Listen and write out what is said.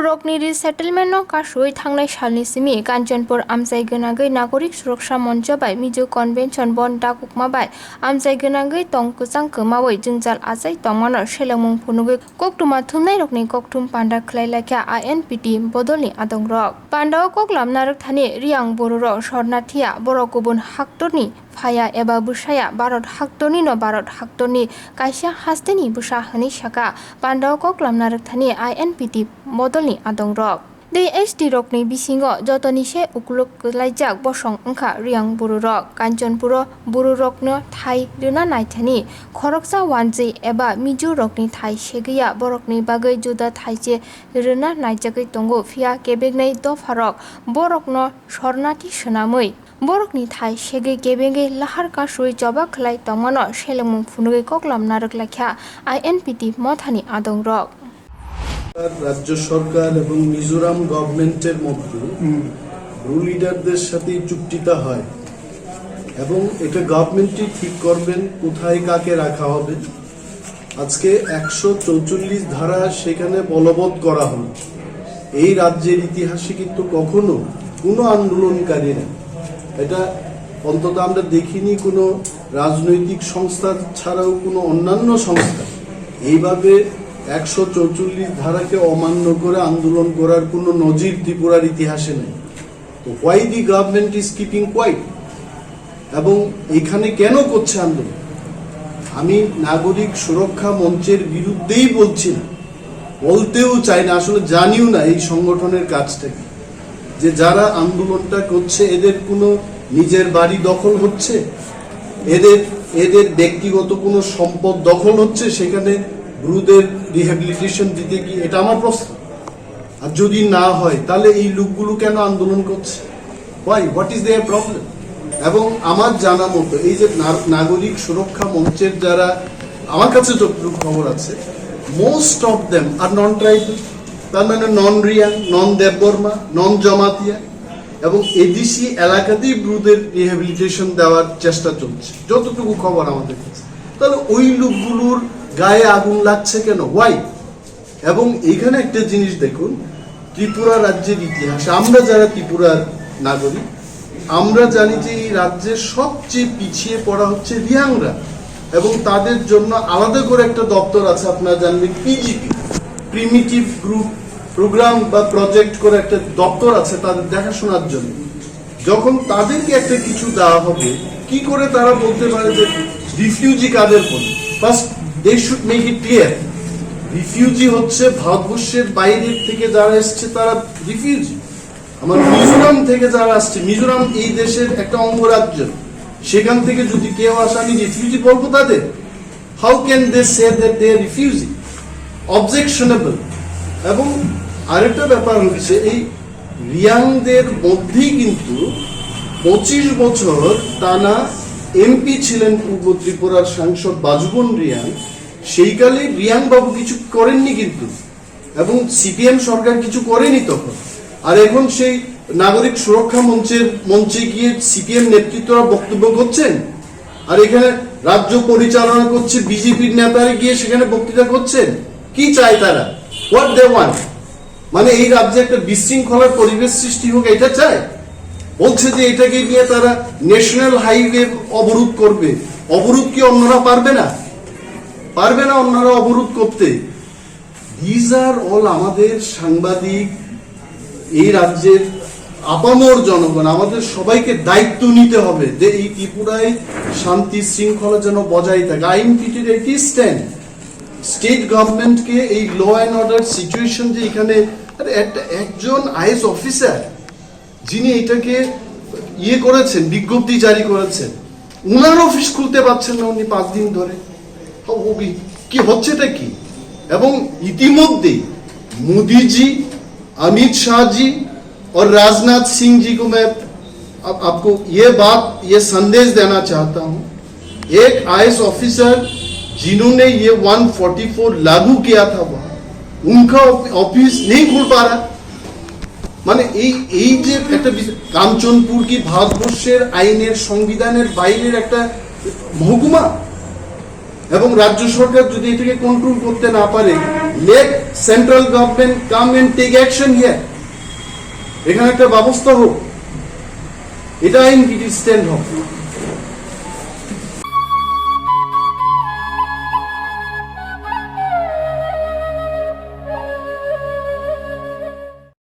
रकनि resettlement कासुइ थांनाय सालनि सिमि कान्चनपुर आमजायगोनाङै नागरिक सुरक्षा मञ्च बाय मिजु कन्भेन्सन बन दाकुकमा बाय आमजायगोनाङै तं कुचां कमावै जोंजाल आजाय तंमानो सेलंमुं फुनुगै ककटुमा थुमनाय रकनि ककटुम पान्डा खलायलाख्या आइएनपिटि बदलनि आदं रक पान्डाव ककलाम नारक थानि रियां बर'रक शरणार्थिया बर' गुबुन हाक्टरनि फाया एबा बुसाया भारत हाक्टरनि न भारत हाक्टरनि कायसा हास्तेनि बुसा हनै साका पान्डाव ककलाम नारक थानि आइएनपिटि बदलनि आदं रक दै एसटि रकनि बिसिङाव जतनिसे उक्लुक लाइजाक बसं ओंखा रियां बर'रक कान्चनपुर बर'रकनो थाइ रोना नायथानि खरकसा वानजै एबा मिजु रकनि थाइ सेगैया बरकनि बागै जुदा थाइसे रोना नायजागै तंगो फिया केबेगनै दफारक बरकनो शरणार्थि सोनामै बरकनि थाइ सेगै केबेगै लाहार कासुइ जबा खलाय तंमानो सेलंमुं फुनुगै ककलाम नारक लाख्या आइएनपिटि मथानि आदं रक রাজ্য সরকার এবং মিজোরাম গভর্নমেন্টের মধ্যে ব্রু লিডারদের সাথে চুক্তিটা হয় এবং এটা গভর্নমেন্টই ঠিক করবেন কোথায় কাকে রাখা হবে। আজকে 144 ধারা সেখানে বলবৎ করা হলো। এই রাজ্যের ইতিহাসে কিন্তু কখনো কোনো আন্দোলনকারীরা এটা অন্তত আমরা দেখিনি কোনো রাজনৈতিক সংস্থা ছাড়াও কোনো অন্যান্য সংস্থা এইভাবে 144 ধারাকে অমান্য করে আন্দোলন করার কোনো নজির ত্রিপুরার ইতিহাসে নেই। তো why the government is keeping quiet এবং এখানে কেন করছে আন্দোলন? আমি নাগরিক সুরক্ষা মঞ্চের বিরুদ্ধেই বলছি না, বলতেও চাই না, আসলে জানিও না এই সংগঠনের কাজটা কি, যে যারা আন্দোলনটা করছে এদের কোনো নিজের বাড়ি দখল হচ্ছে, এদের ব্যক্তিগত কোনো সম্পদ দখল হচ্ছে সেখানে ব্রুদের রিহ্যাবিলিটেশন দিতে গিয়ে, এটা আমার প্রশ্ন। আর যদি না হয় তাহলে এই লোকগুলো কেন আন্দোলন করছে? What is their problem? এবং আমার জানা মতো এই যে নাগরিক সুরক্ষা মঞ্চের যারা, আমার কাছে যতটুকু খবর আছে, most of them are non tribal, তার মানে নন রিয়াং, নন দেববর্মা, নন জমাতিয়া, এবং এডিসি এলাকাতেই ব্রুদের রিহ্যাবিলিটেশন দেওয়ার চেষ্টা চলছে যতটুকু খবর আমাদের কাছে। তাহলে ওই লোকগুলোর গায়ে আগুন লাগছে কেন? হোয়াই? এবং এইখানে একটা জিনিস দেখুন, ত্রিপুরা রাজ্যের ইতিহাসে আমরা যারা ত্রিপুরার নাগরিক, আমরা জানি যে এই রাজ্যের সবচেয়ে পিছিয়ে পড়া হচ্ছে রিয়াংরা, এবং তাদের জন্য আলাদা করে একটা দপ্তর আছে, আপনারা জানবেন, পিজিপি, প্রিমিটিভ গ্রুপ প্রোগ্রাম বা প্রজেক্ট করে একটা দপ্তর আছে তাদের দেখাশোনার জন্য। যখন তাদেরকে একটা কিছু দেওয়া হবে, কি করে তারা বলতে পারে যে রিফিউজি কাদের বলে? First they should make it clear, refugee হচ্ছে ভারতবর্ষের বাইরের থেকে যারা এসছে তারা রিফিউজি। আমার মিজোরাম থেকে যারা আসছে, মিজোরাম এই দেশের একটা অঙ্গরাজ্য, সেখান থেকে যদি কেউ আসে আমি রিফিউজি বলবো তাদের? How can they say that they are refugee? Objectionable. এবং আরেকটা ব্যাপার হচ্ছে, এই রিয়াংদের মধ্যেই কিন্তু 25 বছর টানা এমপি ছিলেন পূর্ব ত্রিপুরার সাংসদ বাজুবন রিয়াং। সেইকালে রিয়াং বাবু কিছু করেননি কিন্তু, এবং সিপিএম সরকার কিছু করেনি তখন। আর এখন সেই নাগরিক সুরক্ষা মঞ্চে গিয়ে সিপিএম নেতৃত্বরা বক্তব্য করছেন, আর এখানে রাজ্য পরিচালনা করছে বিজেপির নেতারা গিয়ে সেখানে বক্তৃতা করছেন। কি চায় তারা? What they want? মানে এই রাজ্যে একটা বিশৃঙ্খলার পরিবেশ সৃষ্টি হোক, এটা চায়। বলছে যে এটাকে নিয়ে তারা ন্যাশনাল হাইওয়ে অবরোধ করবে। অবরোধ কি অন্যরা পারবে না? পারবে না অন্যরা অবরোধ করতে? দিজ আর অল আমাদের সাংবাদিক, এই রাজ্যের আপামর জনগণ, আমাদের সবাইকে দায়িত্ব নিতে হবে যে এই ত্রিপুরায় শান্তি শৃঙ্খলা যেন বজায় থাকে। আইএনপিটির একটি স্ট্যান্ড, স্টেট গভর্নমেন্টকে এই ল অ্যান্ড অর্ডার সিচুয়েশন, যে এখানে একজন আইএস অফিসার যিনি এটাকে করেছেন, বিজ্ঞপ্তি জারি করেছেন, উনার অফিস খুলতে পারছেন না উনি 5 দিন ধরে। কি হচ্ছেটা কি? এবং ইতিমধ্যে মোদীজি, अमित शाह जी और राजनाथ सिंह जी को मैं आपको ये संदेश देना चाहता हूं, एक आईएएस ऑफिसर जिन्होंने ये 144 लागू किया था वहां, उनका ऑफिस नहीं खुल पा रहा। মানে এই যে একটা কাঞ্চনপুর কি ভারতবর্ষের আইনের সংবিধানের বাইরের একটা মহকুমা, এবং রাজ্য সরকার যদি এটাকে কন্ট্রোল করতে না পারে, let central government come and take action here. এখানে একটা ব্যবস্থা হোক, এটা আইন স্ট্যান্ড হোক।